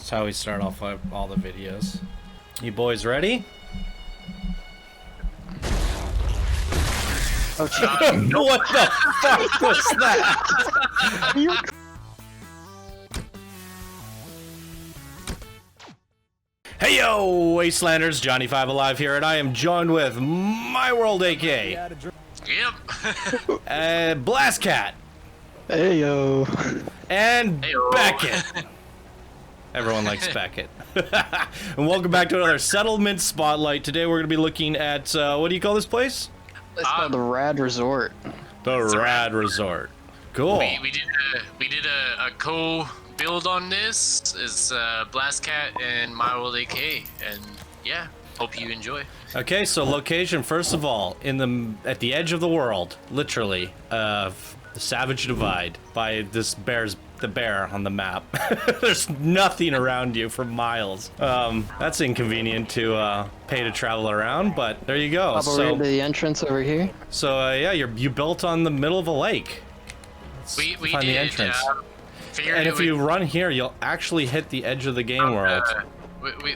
That's how we start off all the videos. You boys ready? Oh, what the fuck was that? Hey yo, Wastelanders, Johnny 5 Alive here, and I am joined with My World AK. Yep. Blast Cat. Hey yo. And Heyo. Beckett. Everyone likes Beckett. And welcome back to another Settlement Spotlight. Today we're going to be looking at, what do you call this place? It's called the Rad Resort. The Rad Resort. Cool. We did a co-build on this. It's Blast Cat and My World AK, and yeah, hope you enjoy. Okay, so location, first of all, at the edge of the world, literally, the Savage Divide, by the bear on the map. There's nothing around you for miles. That's inconvenient to pay to travel around, but there you go. So the entrance over here. So yeah, you built on the middle of a lake. We find did. the entrance. And if you run here, you'll actually hit the edge of the game world.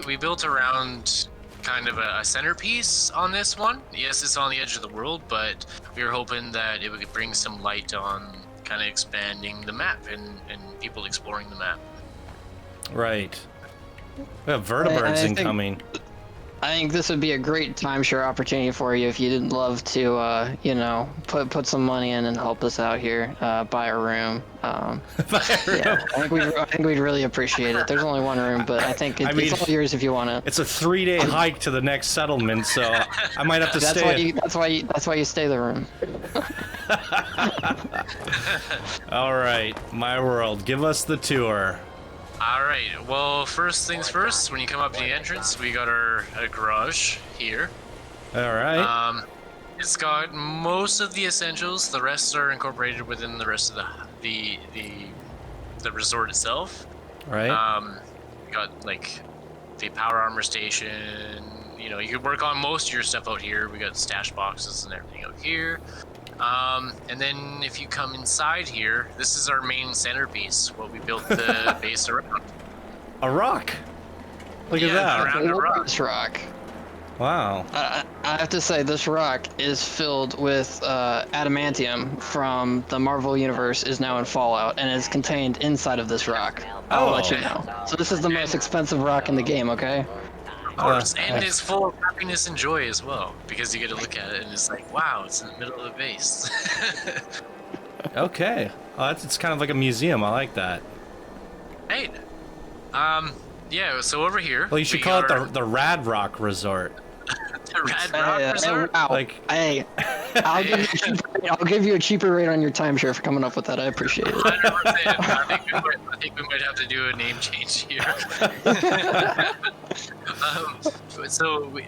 We built around kind of a centerpiece on this one. Yes, it's on the edge of the world, but we were hoping that it would bring some light on kind of expanding the map and people exploring the map. Right. We have vertebrates incoming. I think this would be a great timeshare opportunity for you if you didn't love to, you know, put some money in and help us out here, buy a room. Buy a room. Yeah, I think we'd really appreciate it. There's only one room, but I think it's all yours if you want it. It's a 3-day hike to the next settlement, so I might have to stay. That's why you stay the room. All right, My World, give us the tour. Alright, well, first things first, when you come up to the entrance, we got our garage here. Alright. It's got most of the essentials, the rest are incorporated within the rest of the resort itself. Right. We got, like, the power armor station, you know, you could work on most of your stuff out here. We got stash boxes and everything out here. And then if you come inside here, this is our main centerpiece, what we built the base around. A rock. Look at that. Around a rock. This rock. Wow. I have to say, this rock is filled with adamantium from the Marvel Universe, is now in Fallout, and is contained inside of this rock. I'll let you know. So this is the most expensive rock in the game, okay? Of course, and it's full of happiness and joy as well, because you get to look at it and it's like, wow, it's in the middle of the base. Okay. Oh, it's kind of like a museum. I like that. Hey, yeah, so over here... Well, you should call it the Rad Rock Resort. The Rad Rock Resort? Wow. Like, hey, I'll give you a cheaper rate on your timeshare for coming up with that. I appreciate it. 100%. I think we might have to do a name change here.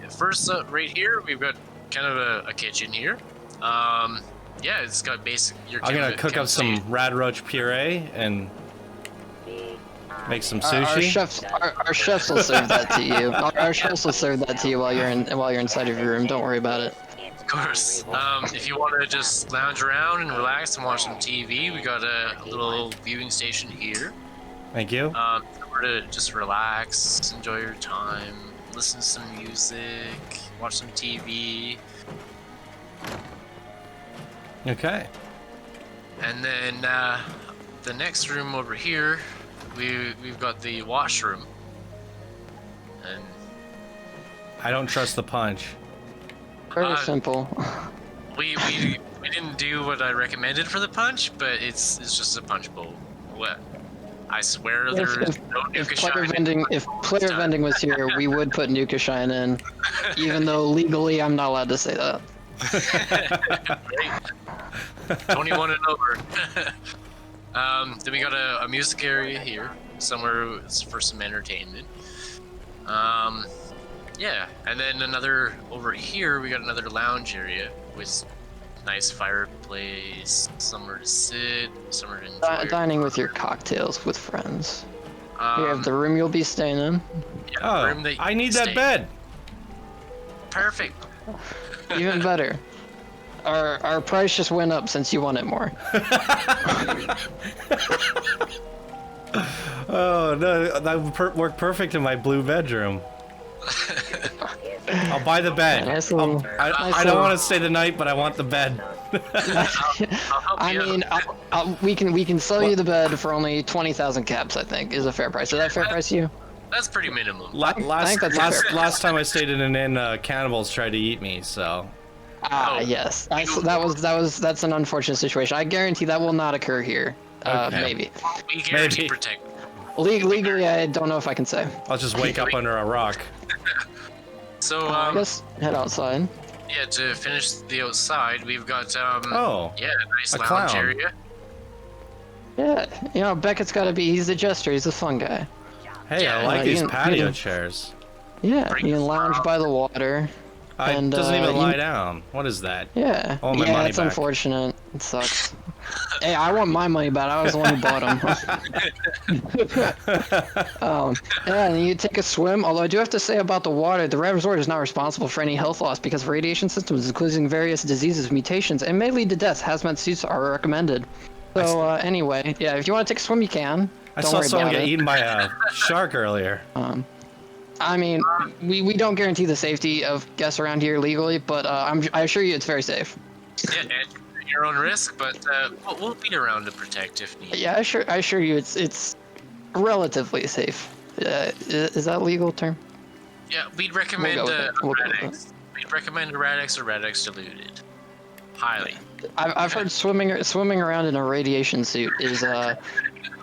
First up right here, we've got kind of a kitchen here. Yeah, it's got basic... I'm going to cook up some Rad Roach puree and make some sushi. Our chefs will serve that to you. Our chefs will serve that to you while you're inside of your room. Don't worry about it. Of course. If you want to just lounge around and relax and watch some TV, we got a little viewing station here. Thank you. Where to just relax, enjoy your time, listen to some music, watch some TV. Okay. And then the next room over here, we've got the washroom. And I don't trust the punch. Very simple. We didn't do what I recommended for the punch, but it's just a punch bowl. What? I swear there's no Nuka Shine. If player vending was here, we would put Nuka Shine in, even though legally I'm not allowed to say that. Right. 21 and over. Then we got a music area here, somewhere for some entertainment. Yeah, and then over here we got another lounge area with nice fireplace, somewhere to sit, somewhere to enjoy. Dining with your cocktails with friends. You have the room you'll be staying in. Yeah, Oh, I need that bed. Perfect. Even better. Our price just went up since you want it more. Oh no, that would work perfect in my blue bedroom. I'll buy the bed. Nice little- I nice don't little- want to stay the night, but I want the bed. I mean, we can sell you the bed for only 20,000 caps. I think is a fair price. Is that a fair price to you? That's pretty minimum. I think that's a fair price. Last time I stayed in an inn, cannibals tried to eat me. So Ah, yes. That's an unfortunate situation. I guarantee that will not occur here. Okay. Maybe. We guarantee Maybe. protect. Legally, I don't know if I can say. I'll just wake up under a rock. So, I guess head outside. yeah, to finish the outside, we've got, Oh, yeah, a nice a lounge clown. area. Yeah, you know, Beckett's got to be. He's the jester. He's the fun guy. Hey, I Yeah, like you these can- patio you can- chairs. Yeah, Bring you it can lounge by the water. It doesn't And, even you- lie down. What is that? Yeah. Oh, my yeah, money it's back. unfortunate. It sucks. Hey, I want my money back. I was the one who bought them. Yeah, and you take a swim. Although I do have to say about the water, the Red Resort is not responsible for any health loss because of radiation systems, including various diseases, mutations, and may lead to deaths. Hazmat suits are recommended. So anyway, yeah, if you want to take a swim, you can. I Don't saw worry someone about get it. eaten by a shark earlier. I mean, we don't guarantee the safety of guests around here legally, but I assure you it's very safe. Yeah, at your own risk, but we'll be around to protect if needed. Yeah, I assure you it's relatively safe. Is that a legal term? Yeah, we'd recommend We'll go with a it. We'll go with Radex. We'd recommend a Radex or Radex diluted. Highly. I've heard swimming around in a radiation suit is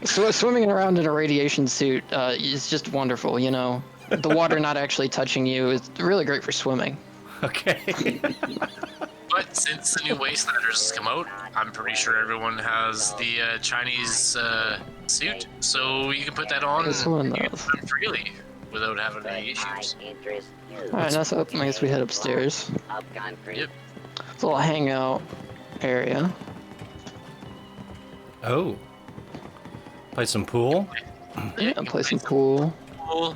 swimming around in a radiation suit is just wonderful. You know, the water not actually touching you is really great for swimming. Okay. But since the new Wastelanders has come out, I'm pretty sure everyone has the Chinese suit, so you can put that on This one does. freely without having any issues. All right, now so I guess we head upstairs. Yep. It's a little hangout area. Oh. Play some pool. Yeah, play some pool. Cool.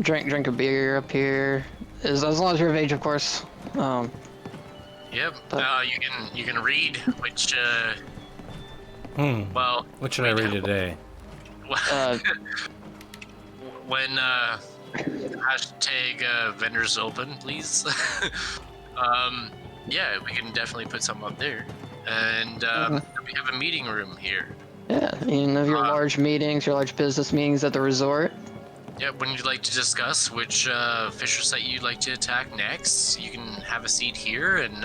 Drink a beer up here. As long as you're of age, of course. Yep. But- You can read which Hmm. well What should I read today? when hashtag vendors open, please. Yeah, we can definitely put some up there, and we have a meeting room here. Yeah, you know your large meetings, your large business meetings at the resort. Yeah, when you'd like to discuss which fisher site you'd like to attack next, you can have a seat here and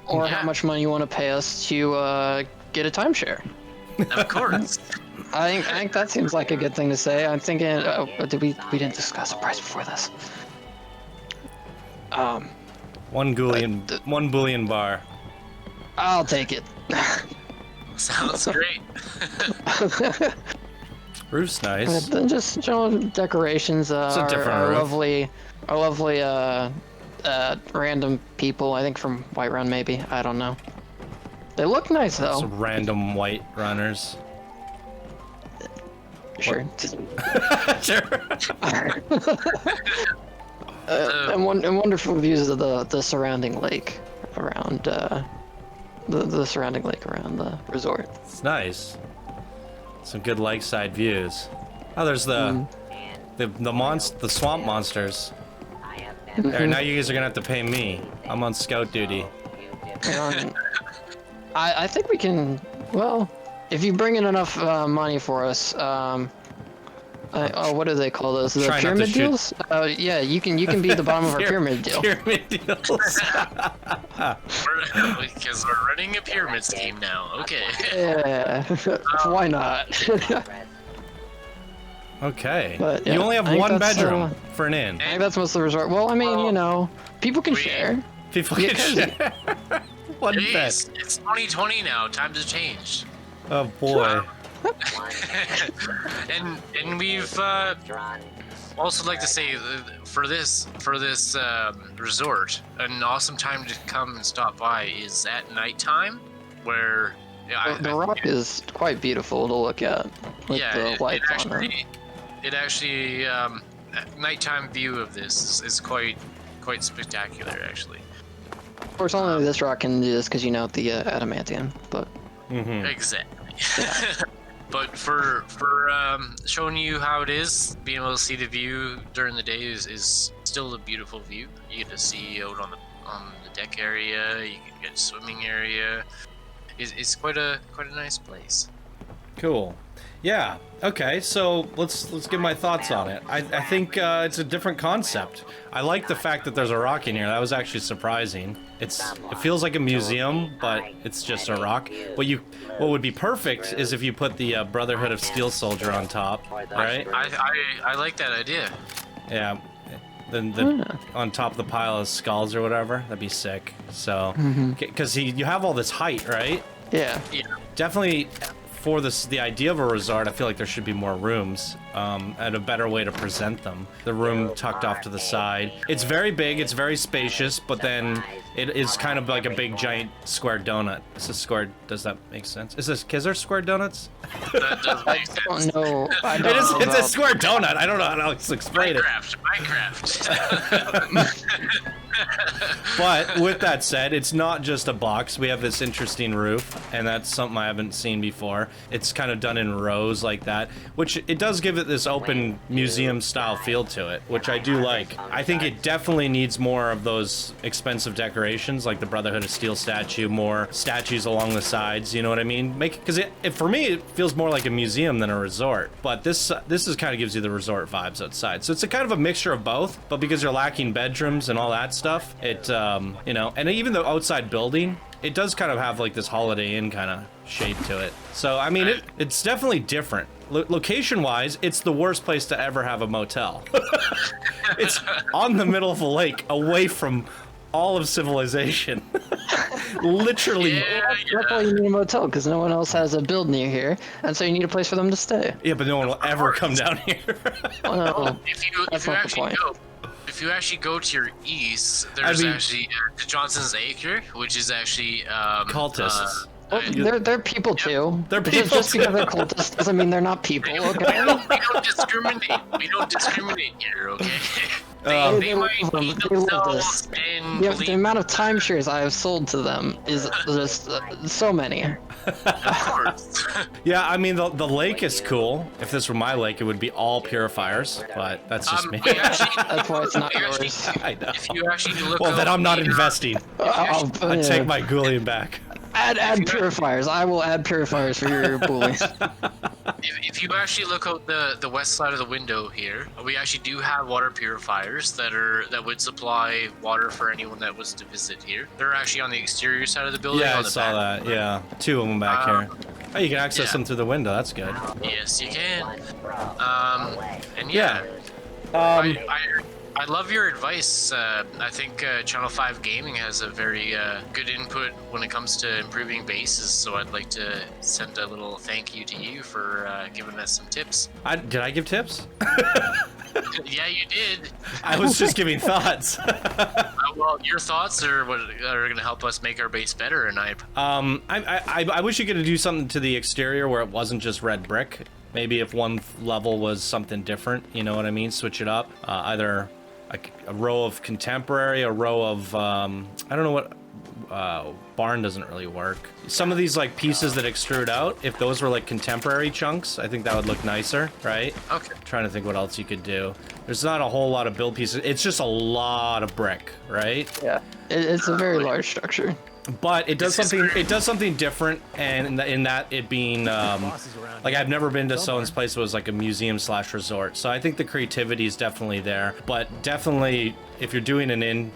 Or Yeah. how much money you want to pay us to get a timeshare. of course. I think that seems like a good thing to say. I'm thinking, did we didn't discuss the price before this? One bullion bar. I'll take it. Sounds great. Roof's But nice. then just general decorations. a different our roof. lovely random people. I think from Whiterun, maybe. I don't know. They look nice though. Some random white runners. Sure. Sure. And wonderful views of the surrounding lake around the surrounding lake around the resort. It's nice. Some good lakeside views. Oh, there's the swamp monsters. There, now you guys are gonna have to pay me. I'm on scout duty. I think we can. Well, if you bring in enough money for us, what do they call those? The Try not to pyramid shoot. deals? Yeah, you can be at the bottom of our pyramid deal. Pyramid deals. Because we're running a pyramid scheme now. Okay. Yeah, why not? Okay. But, yeah, you only have I think one that's, bedroom for an inn. I think that's most of the resort. Well, I mean, you know, people can We- share. People Yeah, can share. One bed. Jeez, it's 2020 now. Times have changed. Oh boy. And we've also like to say for this resort, an awesome time to come and stop by is at nighttime, where The rock is quite beautiful to look at with the lights on it. It actually nighttime view of this is quite spectacular actually. Of course, only this rock can do this because you know the adamantium. But Mm-hmm. Exactly. But for showing you how it is, being able to see the view during the day is still a beautiful view. You get to see out on the deck area. You can get a swimming area. It's quite a nice place. Cool. Yeah. Okay. So let's give my thoughts on it. I think it's a different concept. I like the fact that there's a rock in here. That was actually surprising. It feels like a museum, but it's just a rock. What would be perfect is if you put the Brotherhood of Steel Soldier on top, right? I like that idea. Yeah. Then on top of the pile of skulls or whatever. That'd be sick. So, because you have all this height, right? Yeah. Definitely. For the idea of a resort, I feel like there should be more rooms and a better way to present them. The room tucked off to the side. It's very big, it's very spacious, but then it is kind of like a big giant square donut. Does that make sense? Is there square donuts? That does make sense. I don't know. It's a square donut. I don't know how to explain it. Minecraft. But with that said, it's not just a box. We have this interesting roof, and that's something I haven't seen before. It's kind of done in rows like that, which it does give it this open museum style feel to it, which I do like. I think it definitely needs more of those expensive decorations, like the Brotherhood of Steel statue, more statues along the sides, you know what I mean? Because for me, it feels more like a museum than a resort, but this is kind of gives you the resort vibes outside. So it's a kind of a mixture of both, but because you're lacking bedrooms and all that stuff, it, you know, and even the outside building, it does kind of have like this Holiday Inn kind of shade to it. So, I mean, it's definitely different. Location-wise, it's the worst place to ever have a motel. It's on the middle of a lake, away from all of civilization. Literally. That's why you need a motel, because no one else has a build near here, and so you need a place for them to stay. Yeah, but no one will ever come down here. If you actually go to your east, there's actually Johnson's Acre, which is actually cultists. They're people too. They're people just too. because they're cultists doesn't mean they're not people. Okay. We don't discriminate. We don't discriminate here. Okay. They might eat themselves and the amount of timeshares I have sold to them is just so many. Of course. Yeah, I mean the lake is cool. If this were my lake, it would be all purifiers, but that's just me. That's why it's not yours. I know. If you actually look well, then I'm not investing. I take my Goulian back. Add purifiers. I will add purifiers for your bullies. If you actually look out the west side of the window here, we actually do have water purifiers that would supply water for anyone that was to visit here. They're actually on the exterior side of the building. Yeah, on I the saw back. that. Yeah, 2 of them back here. Oh, you can access them through the window. That's good. Yes, you can. And yeah. I love your advice. I think Channel 5 Gaming has a very good input when it comes to improving bases, so I'd like to send a little thank you to you for giving us some tips. Did I give tips? Yeah, you did. I was just giving thoughts. Well, your thoughts are what are going to help us make our base better, and I wish you could do something to the exterior where it wasn't just red brick. Maybe if one level was something different, you know what I mean? Switch it up. Either a row of contemporary, a row of I don't know what barn doesn't really work. Some of these like pieces that extrude out, if those were like contemporary chunks, I think that would look nicer, right? Okay. I'm trying to think what else you could do. There's not a whole lot of build pieces. It's just a lot of brick, right? Yeah, it's a very large structure. But it does something. It does something different, and in that it being like I've never been to someone's place that was like a museum/resort. So I think the creativity is definitely there. But definitely, if you're doing an inn,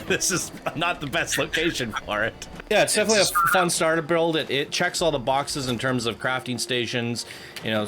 this is not the best location for it. Yeah, it's definitely a fun starter build. It checks all the boxes in terms of crafting stations. You know,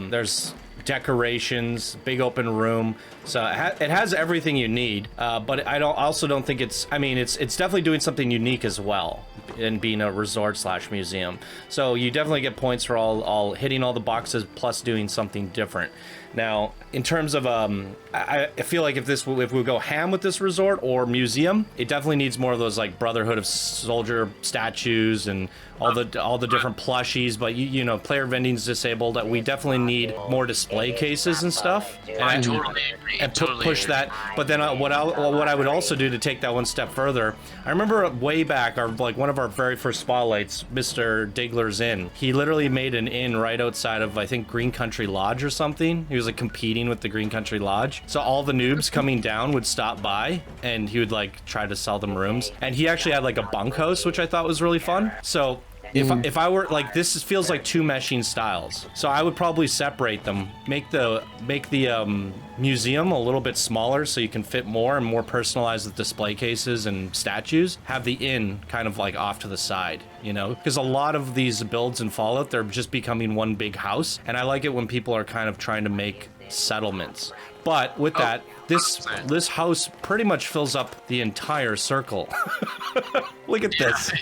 there's decorations, big open room, so it has everything you need, but I also don't think it's definitely doing something unique as well in being a resort/museum. So you definitely get points for all hitting all the boxes plus doing something different. Now, in terms of I feel like if we go ham with this resort or museum, it definitely needs more of those like Brotherhood of Soldier statues and all the different plushies. But you know, player vending's disabled. We definitely need more display cases and stuff. I totally agree. And push that. But then what I would also do to take that one step further, I remember way back, one of our very first spotlights, Mr. Diggler's Inn. He literally made an inn right outside of, I think, Green Country Lodge or something. He was like competing with the Green Country Lodge. So all the noobs coming down would stop by and he would like try to sell them rooms. And he actually had like a bunkhouse, which I thought was really fun. So if I were like, this feels like two meshing styles. So I would probably separate them, make the museum a little bit smaller so you can fit more and more personalize the display cases and statues. Have the inn kind of like off to the side, you know, because a lot of these builds in Fallout, they're just becoming one big house. And I like it when people are kind of trying to make settlements. But with that, this house pretty much fills up the entire circle. Look at this.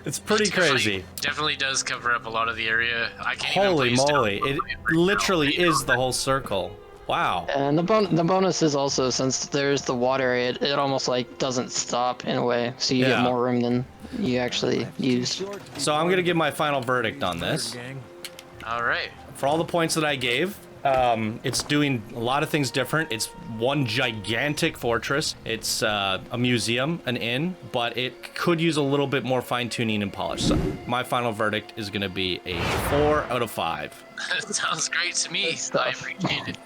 It's pretty crazy. Definitely does cover up a lot of the area. I can't Holy even moly! It literally is the whole circle. Wow. And the bonus is also, since there's the water area, it almost like doesn't stop in a way, so you get more room than you actually used. So I'm gonna give my final verdict on this. All right. For all the points that I gave, it's doing a lot of things different. It's one gigantic fortress. It's a museum, an inn, but it could use a little bit more fine-tuning and polish. So my final verdict is going to be a 4 out of 5. That sounds great to me. I appreciate it.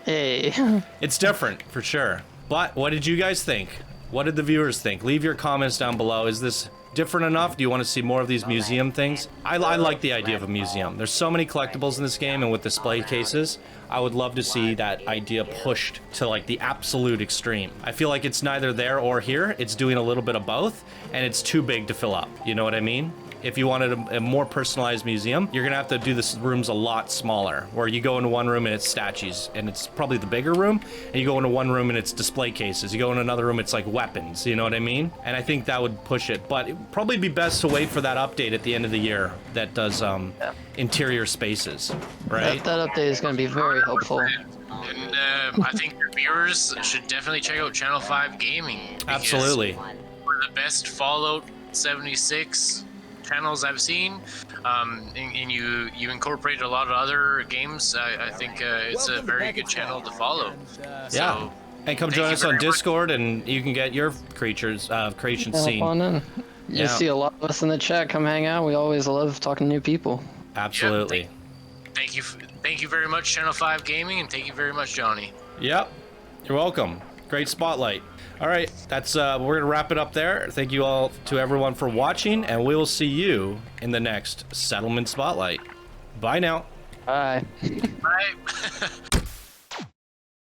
Hey. It's different, for sure. But what did you guys think? What did the viewers think? Leave your comments down below. Is this different enough? Do you want to see more of these museum things? I like the idea of a museum. There's so many collectibles in this game, and with display cases, I would love to see that idea pushed to like the absolute extreme. I feel like it's neither there or here. It's doing a little bit of both, and it's too big to fill up. You know what I mean? If you wanted a more personalized museum, you're gonna have to do the rooms a lot smaller, where you go into one room and it's statues, and it's probably the bigger room, and you go into one room and it's display cases. You go in another room, it's like weapons, you know what I mean? And I think that would push it, but it'd probably be best to wait for that update at the end of the year that does interior spaces, right? That update is going to be very helpful. And I think your viewers should definitely check out Channel 5 Gaming. Absolutely. One of the best Fallout 76 channels I've seen, and you incorporate a lot of other games. I think it's a very good channel to follow. Yeah, and come join us on Discord, and you can get your creation scene. You see a lot of us in the chat. Come hang out. We always love talking to new people. Absolutely. Yep, thank you very much, Channel 5 Gaming, and thank you very much, Johnny. Yep, you're welcome. Great spotlight. All right, that's we're gonna wrap it up there. Thank you all to everyone for watching, and we will see you in the next Settlement Spotlight. Bye now. Bye. Bye.